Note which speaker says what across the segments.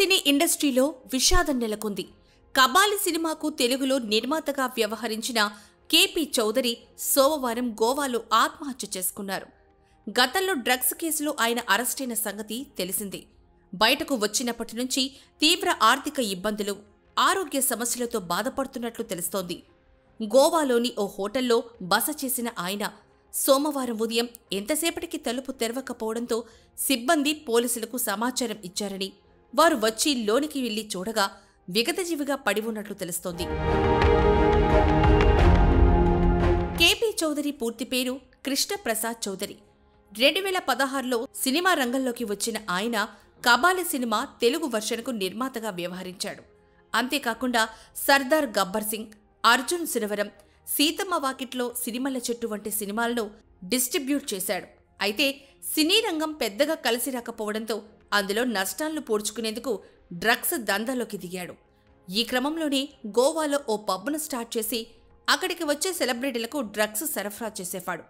Speaker 1: సినీ ఇండస్ట్రీలో విషాదం నెలకొంది. కబాలి సినిమాకు తెలుగులో నిర్మాతగా వ్యవహరించిన కేపీ చౌదరి సోమవారం గోవాలో ఆత్మహత్య చేసుకున్నారు. గతంలో డ్రగ్స్ కేసులో ఆయన అరెస్టైన సంగతి తెలిసిందే. బయటకు వచ్చినప్పటి నుంచి తీవ్ర ఆర్థిక ఇబ్బందులు, ఆరోగ్య సమస్యలతో బాధపడుతున్నట్లు తెలుస్తోంది. గోవాలోని ఓ హోటల్లో బస చేసిన ఆయన సోమవారం ఉదయం ఎంతసేపటికి తలుపు తెరవకపోవడంతో సిబ్బంది పోలీసులకు సమాచారం ఇచ్చారని, వారు వచ్చి లోనికి వెళ్లి చూడగా విగతజీవిగా పడి ఉన్నట్లు తెలుస్తోంది. కేపీ చౌదరి పూర్తి పేరు కృష్ణప్రసాద్ చౌదరి. 2016లో సినిమా రంగంలోకి వచ్చిన ఆయన కబాలి సినిమా తెలుగు వర్షన్కు నిర్మాతగా వ్యవహరించాడు. అంతేకాకుండా సర్దార్ గబ్బర్ సింగ్, అర్జున్ సురవరం, సీతమ్మ వాకిట్లో సిరిమల్ల చెట్టు వంటి సినిమాలను డిస్ట్రిబ్యూట్ చేశాడు. అయితే సినీ రంగం పెద్దగా కలిసి రాకపోవడంతో అందులో నష్టాలను పూడ్చుకునేందుకు డ్రగ్స్ దందాలోకి దిగాడు. ఈ క్రమంలోనే గోవాలో ఓ పబ్ను స్టార్ట్ చేసి అక్కడికి వచ్చే సెలబ్రిటీలకు డ్రగ్స్ సరఫరా చేసేవాడు.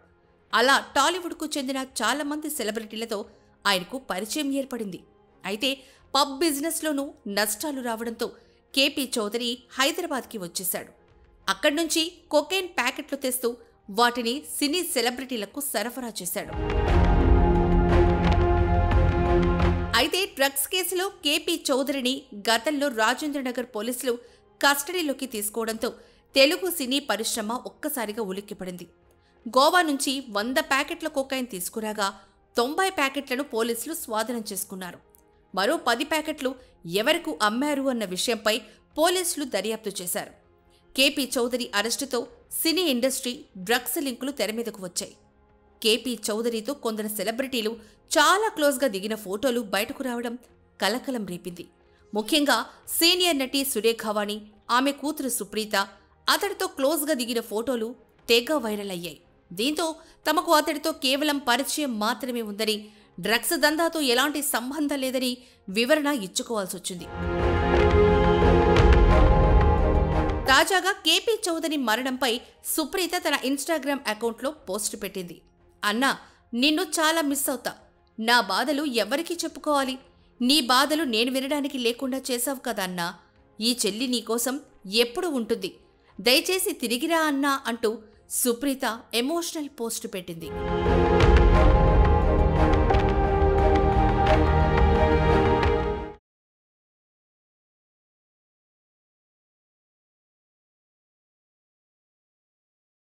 Speaker 1: అలా టాలీవుడ్కు చెందిన చాలా మంది సెలబ్రిటీలతో ఆయనకు పరిచయం ఏర్పడింది. అయితే పబ్ బిజినెస్లోనూ నష్టాలు రావడంతో కేపీ చౌదరి హైదరాబాద్కి వచ్చేశాడు. అక్కడి నుంచి కొకైన్ ప్యాకెట్లు తెస్తూ వాటిని సినీ సెలబ్రిటీలకు సరఫరా చేశాడు. అయితే డ్రగ్స్ కేసులో కేపీ చౌదరిని గతంలో రాజేంద్రనగర్ పోలీసులు కస్టడీలోకి తీసుకోవడంతో తెలుగు సినీ పరిశ్రమ ఒక్కసారిగా ఉలిక్కిపడింది. గోవా నుంచి 100 ప్యాకెట్ల కొకైన్ తీసుకురాగా 90 ప్యాకెట్లను పోలీసులు స్వాధీనం చేసుకున్నారు. మరో 10 ప్యాకెట్లు ఎవరికి అమ్మారు అన్న విషయంపై పోలీసులు దర్యాప్తు చేశారు. కేపీ చౌదరి అరెస్టుతో సినీ ఇండస్ట్రీ డ్రగ్స్ లింకులు తెరమీదకు వచ్చాయి. కేపీ చౌదరితో కొందరు సెలబ్రిటీలు చాలా క్లోజ్గా దిగిన ఫోటోలు బయటకు రావడం కలకలం రేపింది. ముఖ్యంగా సీనియర్ నటి సురేఖవాణి, ఆమె కూతురు సుప్రీత అతడితో క్లోజ్గా దిగిన ఫోటోలు తెగ వైరల్ అయ్యాయి. దీంతో తమకు అతడితో కేవలం పరిచయం మాత్రమే ఉందని, డ్రగ్స్ దందాతో ఎలాంటి సంబంధం లేదని వివరణ ఇచ్చుకోవాల్సొచ్చింది. తాజాగా కేపీ చౌదరి మరణంపై సుప్రీత తన ఇన్స్టాగ్రామ్ అకౌంట్లో పోస్టు పెట్టింది. అన్నా, నిన్ను చాలా మిస్ అవుతా. నా బాధలు ఎవరికీ చెప్పుకోవాలి? నీ బాధలు నేను వినడానికి లేకుండా చేశావు కదా అన్నా. ఈ చెల్లి నీకోసం ఎప్పుడు ఉంటుంది. దయచేసి తిరిగిరా అన్నా అంటూ సుప్రీత ఎమోషనల్ పోస్టు పెట్టింది.